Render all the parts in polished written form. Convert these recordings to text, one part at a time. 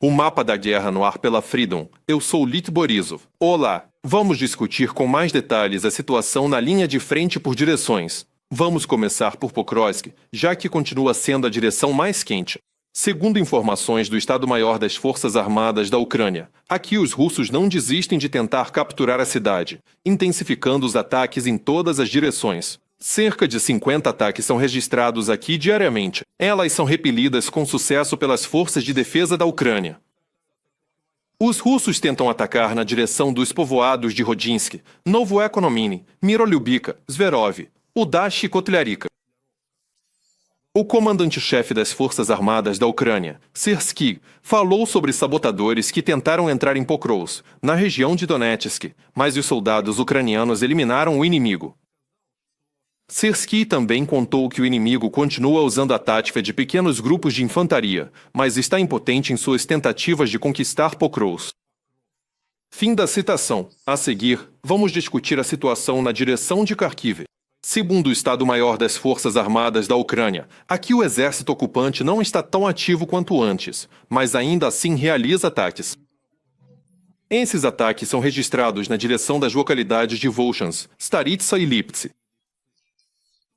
O mapa da guerra no ar pela Freedom. Eu sou Lit Borisov. Olá! Vamos discutir com mais detalhes a situação na linha de frente por direções. Vamos começar por Pokrovsk, já que continua sendo a direção mais quente. Segundo informações do Estado-Maior das Forças Armadas da Ucrânia, aqui os russos não desistem de tentar capturar a cidade, intensificando os ataques em todas as direções. Cerca de 50 ataques são registrados aqui diariamente. Elas são repelidas com sucesso pelas forças de defesa da Ucrânia. Os russos tentam atacar na direção dos povoados de Rodinsky, Novoekonominy, Mirolyubivka, Zverov, Udash e Kotlyarivka. O comandante-chefe das Forças Armadas da Ucrânia, Syrskyi, falou sobre sabotadores que tentaram entrar em Pokrovsk, na região de Donetsk, mas os soldados ucranianos eliminaram o inimigo. Syrskyi também contou que o inimigo continua usando a tática de pequenos grupos de infantaria, mas está impotente em suas tentativas de conquistar Pokrovsk. Fim da citação. A seguir, vamos discutir a situação na direção de Kharkiv. Segundo o Estado-Maior das Forças Armadas da Ucrânia, aqui o exército ocupante não está tão ativo quanto antes, mas ainda assim realiza ataques. Esses ataques são registrados na direção das localidades de Volchansk, Staritsa e Liptsi.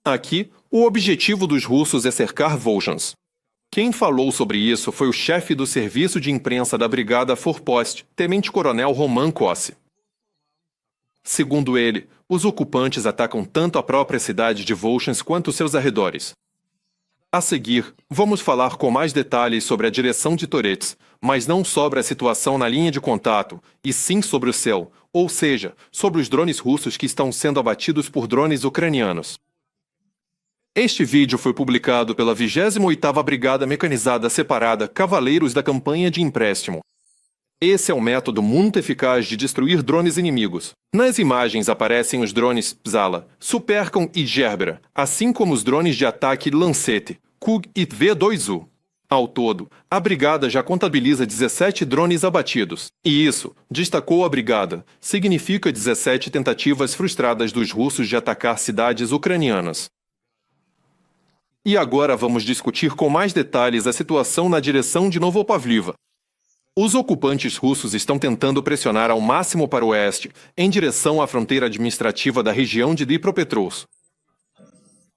Aqui, o objetivo dos russos é cercar Volchansk. Quem falou sobre isso foi o chefe do serviço de imprensa da Brigada Forpost, tenente-coronel Roman Kossi. Segundo ele, os ocupantes atacam tanto a própria cidade de Volchansk quanto seus arredores. A seguir, vamos falar com mais detalhes sobre a direção de Torets, mas não sobre a situação na linha de contato, e sim sobre o céu, ou seja, sobre os drones russos que estão sendo abatidos por drones ucranianos. Este vídeo foi publicado pela 28ª Brigada Mecanizada Separada Cavaleiros da Campanha de Empréstimo. Esse é um método muito eficaz de destruir drones inimigos. Nas imagens aparecem os drones Psala, Supercon e Gerbera, assim como os drones de ataque Lancet, Kug e V2U. Ao todo, a brigada já contabiliza 17 drones abatidos. E isso, destacou a brigada, significa 17 tentativas frustradas dos russos de atacar cidades ucranianas. E agora vamos discutir com mais detalhes a situação na direção de Novopavliva. Os ocupantes russos estão tentando pressionar ao máximo para o oeste, em direção à fronteira administrativa da região de Dnipropetrovsk.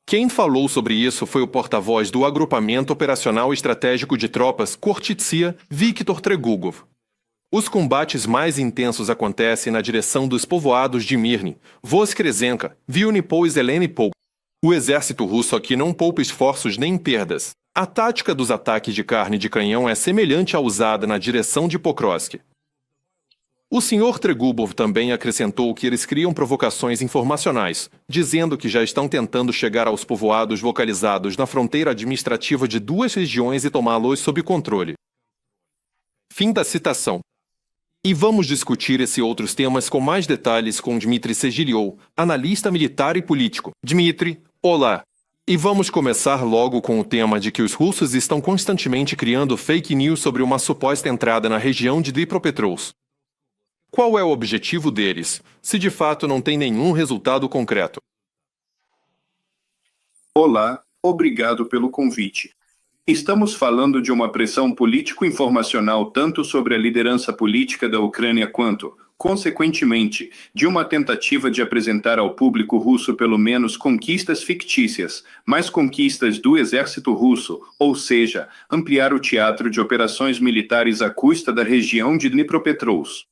Quem falou sobre isso foi o porta-voz do Agrupamento Operacional Estratégico de Tropas Kortitsia, Viktor Tregugov. Os combates mais intensos acontecem na direção dos povoados de Mirny, Voskresenka, Vilnipol e Zelenipol. O exército russo aqui não poupa esforços nem perdas. A tática dos ataques de carne de canhão é semelhante à usada na direção de Pokrovsk. O Sr. Tregubov também acrescentou que eles criam provocações informacionais, dizendo que já estão tentando chegar aos povoados localizados na fronteira administrativa de duas regiões e tomá-los sob controle. Fim da citação. E vamos discutir esses outros temas com mais detalhes com Dmitry Segiliou, analista militar e político. Dmitry, olá! E vamos começar logo com o tema de que os russos estão constantemente criando fake news sobre uma suposta entrada na região de Dnipropetrovsk. Qual é o objetivo deles, se de fato não tem nenhum resultado concreto? Olá, obrigado pelo convite. Estamos falando de uma pressão político-informacional tanto sobre a liderança política da Ucrânia quanto, consequentemente, de uma tentativa de apresentar ao público russo pelo menos conquistas fictícias, mas conquistas do exército russo, ou seja, ampliar o teatro de operações militares à custa da região de Dnipropetrovsk.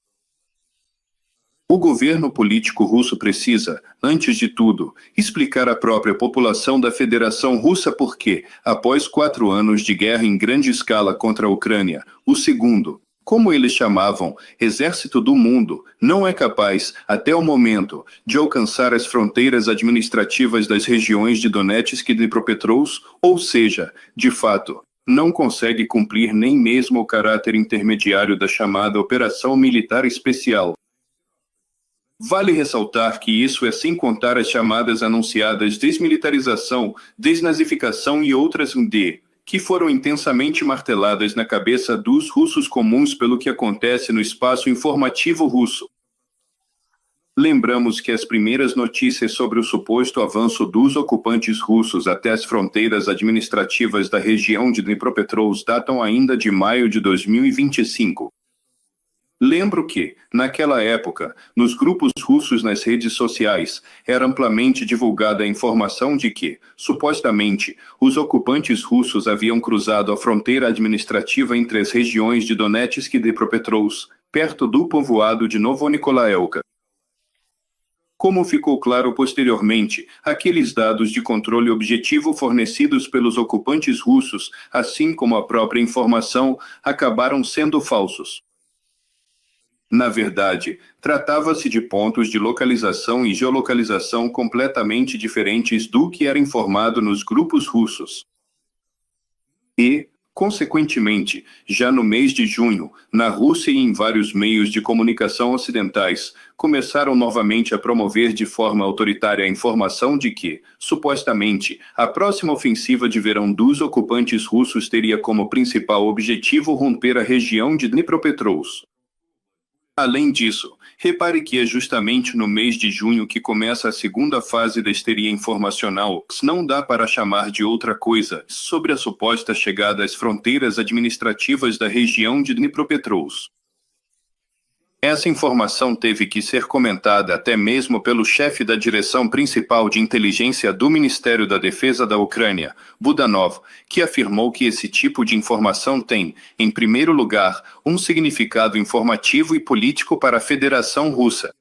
O governo político russo precisa, antes de tudo, explicar à própria população da Federação Russa por que, após 4 anos de guerra em grande escala contra a Ucrânia, o segundo, como eles chamavam, exército do mundo, não é capaz, até o momento, de alcançar as fronteiras administrativas das regiões de Donetsk e Dnipropetrovsk, ou seja, de fato, não consegue cumprir nem mesmo o caráter intermediário da chamada Operação Militar Especial. Vale ressaltar que isso é sem contar as chamadas anunciadas desmilitarização, desnazificação e outras que foram intensamente marteladas na cabeça dos russos comuns pelo que acontece no espaço informativo russo. Lembramos que as primeiras notícias sobre o suposto avanço dos ocupantes russos até as fronteiras administrativas da região de Dnipropetrovsk datam ainda de maio de 2025. Lembro que, naquela época, nos grupos russos nas redes sociais, era amplamente divulgada a informação de que, supostamente, os ocupantes russos haviam cruzado a fronteira administrativa entre as regiões de Donetsk e Dnipropetrovsk, perto do povoado de Novonikolaevka. Como ficou claro posteriormente, aqueles dados de controle objetivo fornecidos pelos ocupantes russos, assim como a própria informação, acabaram sendo falsos. Na verdade, tratava-se de pontos de localização e geolocalização completamente diferentes do que era informado nos grupos russos. E, consequentemente, já no mês de junho, na Rússia e em vários meios de comunicação ocidentais, começaram novamente a promover de forma autoritária a informação de que, supostamente, a próxima ofensiva de verão dos ocupantes russos teria como principal objetivo romper a região de Dnipropetrovsk. Além disso, repare que é justamente no mês de junho que começa a segunda fase da histeria informacional, que não dá para chamar de outra coisa, sobre a suposta chegada às fronteiras administrativas da região de Dnipropetrovsk. Essa informação teve que ser comentada até mesmo pelo chefe da direção principal de inteligência do Ministério da Defesa da Ucrânia, Budanov, que afirmou que esse tipo de informação tem, em primeiro lugar, um significado informativo e político para a Federação Russa.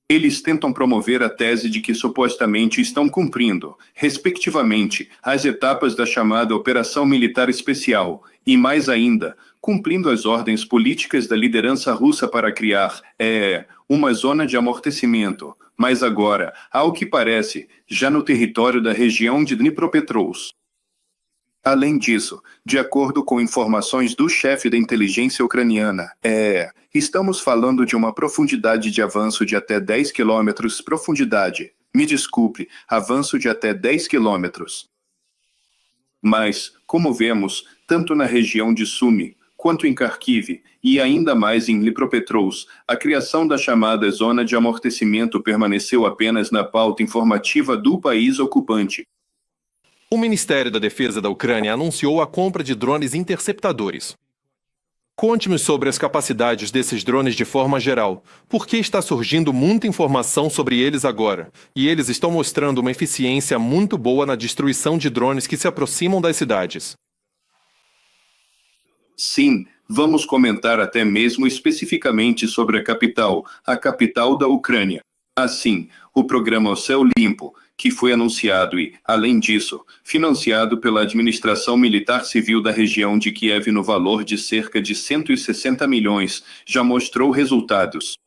Eles tentam promover a tese de que supostamente estão cumprindo, respectivamente, as etapas da chamada Operação Militar Especial, e mais ainda, cumprindo as ordens políticas da liderança russa para criar, uma zona de amortecimento, mas agora, ao que parece, já no território da região de Dnipropetrovsk. Além disso, de acordo com informações do chefe da inteligência ucraniana, estamos falando de uma profundidade de avanço de até 10 quilômetros profundidade. Me desculpe, avanço de até 10 quilômetros. Mas, como vemos, tanto na região de Sumy, quanto em Kharkiv, e ainda mais em Dnipropetrovsk, a criação da chamada zona de amortecimento permaneceu apenas na pauta informativa do país ocupante. O Ministério da Defesa da Ucrânia anunciou a compra de drones interceptadores. Conte-me sobre as capacidades desses drones de forma geral, porque está surgindo muita informação sobre eles agora, e eles estão mostrando uma eficiência muito boa na destruição de drones que se aproximam das cidades. Sim, vamos comentar até mesmo especificamente sobre a capital da Ucrânia. Assim, o programa O Céu Limpo, que foi anunciado e, além disso, financiado pela Administração Militar Civil da região de Kiev no valor de cerca de 160 milhões, já mostrou resultados.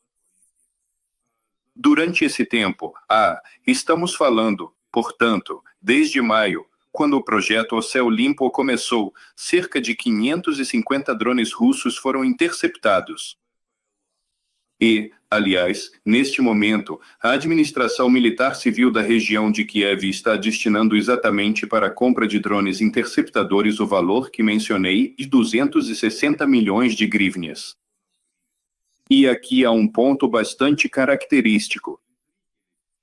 Durante esse tempo, estamos falando, portanto, desde maio, quando o projeto O Céu Limpo começou, cerca de 550 drones russos foram interceptados. E, aliás, neste momento, a Administração Militar Civil da região de Kiev está destinando exatamente para a compra de drones interceptadores o valor que mencionei de 260 milhões de hryvnias. E aqui há um ponto bastante característico.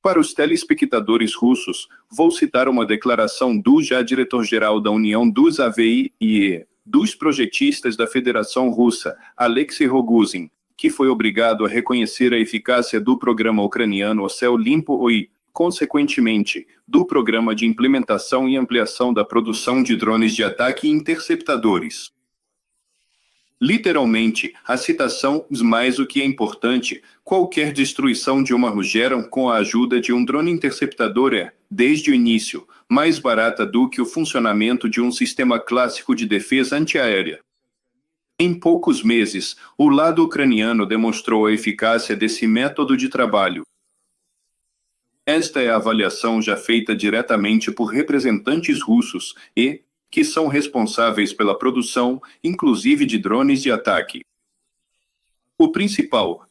Para os telespectadores russos, vou citar uma declaração do já diretor-geral da União dos AVI e dos projetistas da Federação Russa, Alexei Rogozin, que foi obrigado a reconhecer a eficácia do programa ucraniano O Céu Limpo e, consequentemente, do programa de implementação e ampliação da produção de drones de ataque e interceptadores. Literalmente, a citação, mais o que é importante, qualquer destruição de uma Rugeron com a ajuda de um drone interceptador desde o início, mais barata do que o funcionamento de um sistema clássico de defesa antiaérea. Em poucos meses, o lado ucraniano demonstrou a eficácia desse método de trabalho. Esta é a avaliação já feita diretamente por representantes russos e que são responsáveis pela produção, inclusive de drones de ataque. O principal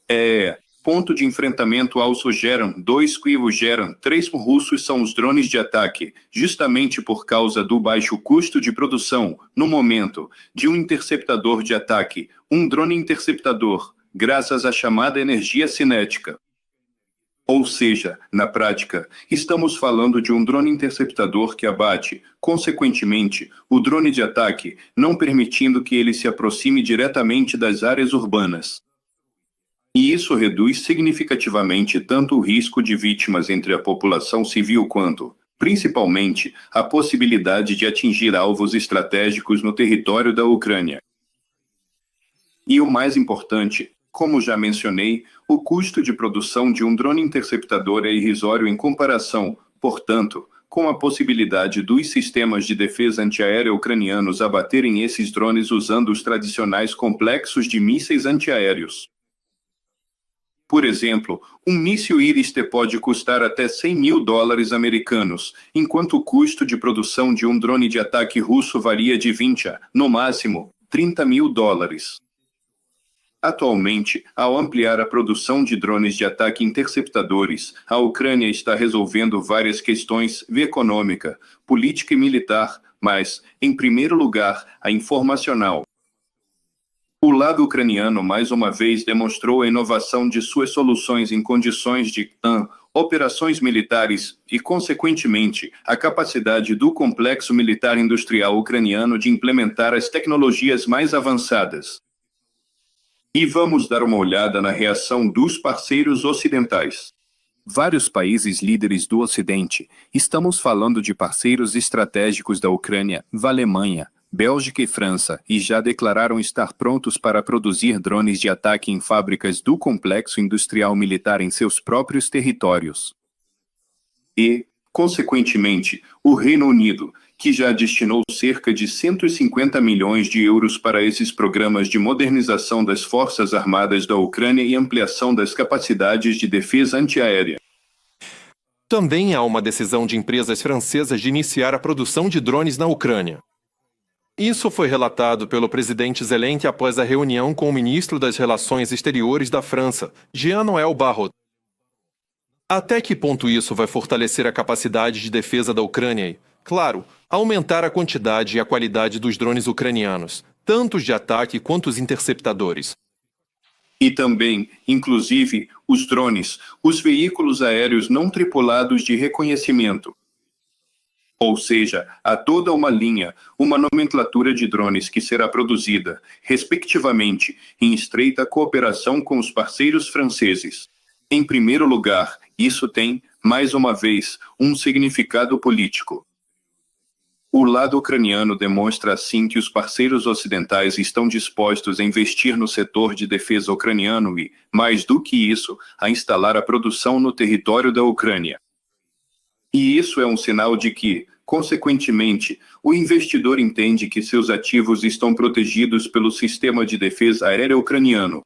ponto de enfrentamento ao Sugeran 2 e Vugeran 3 russos são os drones de ataque, justamente por causa do baixo custo de produção, no momento, de um interceptador de ataque, um drone interceptador, graças à chamada energia cinética. Ou seja, na prática, estamos falando de um drone interceptador que abate, consequentemente, o drone de ataque, não permitindo que ele se aproxime diretamente das áreas urbanas. E isso reduz significativamente tanto o risco de vítimas entre a população civil quanto, principalmente, a possibilidade de atingir alvos estratégicos no território da Ucrânia. E o mais importante, como já mencionei, o custo de produção de um drone interceptador é irrisório em comparação, portanto, com a possibilidade dos sistemas de defesa antiaérea ucranianos abaterem esses drones usando os tradicionais complexos de mísseis antiaéreos. Por exemplo, um míssil Iris-T pode custar até $100.000 americanos, enquanto o custo de produção de um drone de ataque russo varia de 20 a, no máximo, $30.000. Atualmente, ao ampliar a produção de drones de ataque interceptadores, a Ucrânia está resolvendo várias questões econômica, política e militar, mas, em primeiro lugar, a informacional. O lado ucraniano mais uma vez demonstrou a inovação de suas soluções em condições de operações militares e, consequentemente, a capacidade do complexo militar industrial ucraniano de implementar as tecnologias mais avançadas. E vamos dar uma olhada na reação dos parceiros ocidentais. Vários países líderes do Ocidente, estamos falando de parceiros estratégicos da Ucrânia, Alemanha, Bélgica e França, e já declararam estar prontos para produzir drones de ataque em fábricas do complexo industrial militar em seus próprios territórios. E, consequentemente, o Reino Unido, que já destinou cerca de 150 milhões de euros para esses programas de modernização das Forças Armadas da Ucrânia e ampliação das capacidades de defesa antiaérea. Também há uma decisão de empresas francesas de iniciar a produção de drones na Ucrânia. Isso foi relatado pelo presidente Zelensky após a reunião com o ministro das Relações Exteriores da França, Jean-Noël Barrot. Até que ponto isso vai fortalecer a capacidade de defesa da Ucrânia e, claro, aumentar a quantidade e a qualidade dos drones ucranianos, tanto os de ataque quanto os interceptadores? E também, inclusive, os drones, os veículos aéreos não tripulados de reconhecimento. Ou seja, há toda uma linha, uma nomenclatura de drones que será produzida, respectivamente, em estreita cooperação com os parceiros franceses. Em primeiro lugar, isso tem, mais uma vez, um significado político. O lado ucraniano demonstra assim que os parceiros ocidentais estão dispostos a investir no setor de defesa ucraniano e, mais do que isso, a instalar a produção no território da Ucrânia. E isso é um sinal de que, consequentemente, o investidor entende que seus ativos estão protegidos pelo sistema de defesa aérea ucraniano.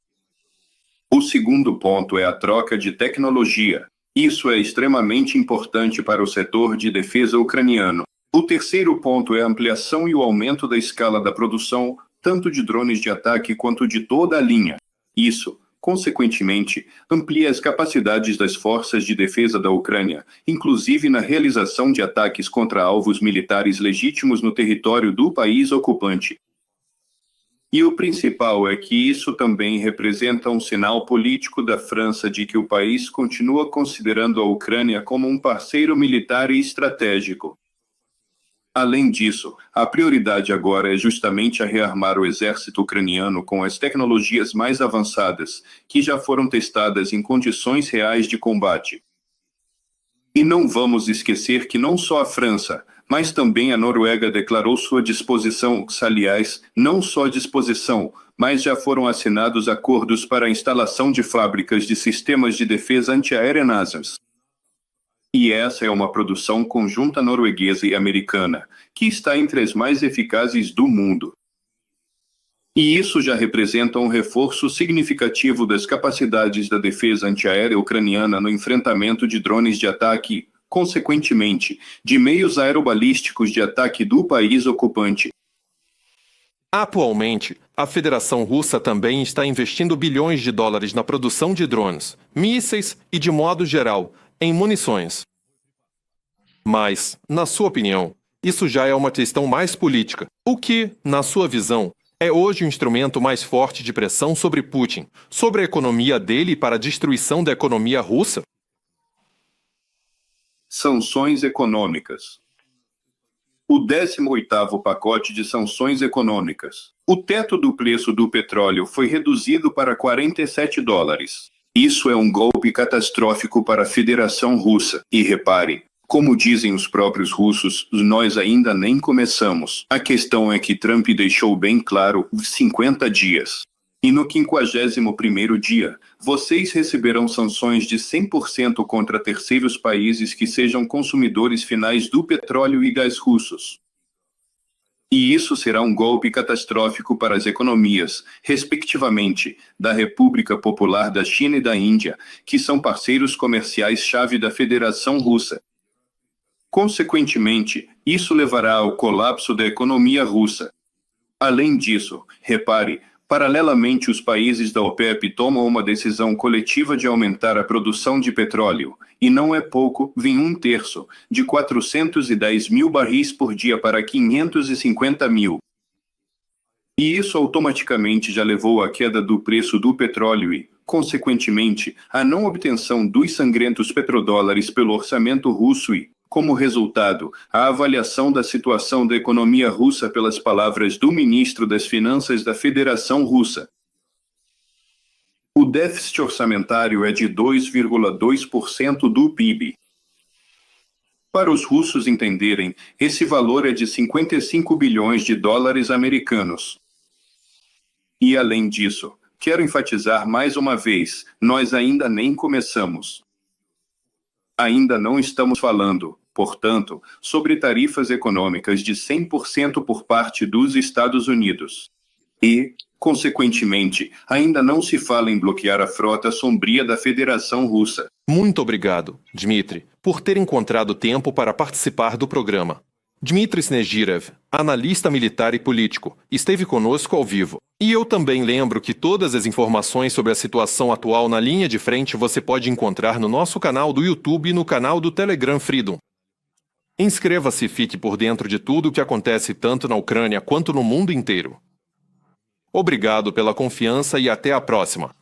O segundo ponto é a troca de tecnologia. Isso é extremamente importante para o setor de defesa ucraniano. O terceiro ponto é a ampliação e o aumento da escala da produção, tanto de drones de ataque quanto de toda a linha. Isso, consequentemente, amplia as capacidades das forças de defesa da Ucrânia, inclusive na realização de ataques contra alvos militares legítimos no território do país ocupante. E o principal é que isso também representa um sinal político da França de que o país continua considerando a Ucrânia como um parceiro militar e estratégico. Além disso, a prioridade agora é justamente a rearmar o exército ucraniano com as tecnologias mais avançadas, que já foram testadas em condições reais de combate. E não vamos esquecer que não só a França, mas também a Noruega declarou sua disposição, aliás, não só disposição, mas já foram assinados acordos para a instalação de fábricas de sistemas de defesa antiaérea NASAMS. E essa é uma produção conjunta norueguesa e americana, que está entre as mais eficazes do mundo. E isso já representa um reforço significativo das capacidades da defesa antiaérea ucraniana no enfrentamento de drones de ataque, consequentemente, de meios aerobalísticos de ataque do país ocupante. Atualmente, a Federação Russa também está investindo bilhões de dólares na produção de drones, mísseis e, de modo geral, em munições. Mas, na sua opinião, isso já é uma questão mais política, o que, na sua visão, é hoje o instrumento mais forte de pressão sobre Putin, sobre a economia dele para a destruição da economia russa? Sanções econômicas. O 18º pacote de sanções econômicas. O teto do preço do petróleo foi reduzido para $47. Isso é um golpe catastrófico para a Federação Russa. E repare, como dizem os próprios russos, nós ainda nem começamos. A questão é que Trump deixou bem claro 50 dias. E no 51º dia, vocês receberão sanções de 100% contra terceiros países que sejam consumidores finais do petróleo e gás russos. E isso será um golpe catastrófico para as economias, respectivamente, da República Popular da China e da Índia, que são parceiros comerciais-chave da Federação Russa. Consequentemente, isso levará ao colapso da economia russa. Além disso, repare, paralelamente, os países da OPEP tomam uma decisão coletiva de aumentar a produção de petróleo, e não é pouco, vem 1/3, de 410 mil barris por dia para 550 mil. E isso automaticamente já levou à queda do preço do petróleo e, consequentemente, à não obtenção dos sangrentos petrodólares pelo orçamento russo e, como resultado, a avaliação da situação da economia russa pelas palavras do ministro das Finanças da Federação Russa. O déficit orçamentário é de 2,2% do PIB. Para os russos entenderem, esse valor é de 55 bilhões de dólares americanos. E além disso, quero enfatizar mais uma vez, nós ainda nem começamos. Ainda não estamos falando, portanto, sobre tarifas econômicas de 100% por parte dos Estados Unidos. E, consequentemente, ainda não se fala em bloquear a frota sombria da Federação Russa. Muito obrigado, Dmitry, por ter encontrado tempo para participar do programa. Dmitry Snegirev, analista militar e político, esteve conosco ao vivo. E eu também lembro que todas as informações sobre a situação atual na linha de frente você pode encontrar no nosso canal do YouTube e no canal do Telegram Freedom. Inscreva-se e fique por dentro de tudo o que acontece tanto na Ucrânia quanto no mundo inteiro. Obrigado pela confiança e até a próxima.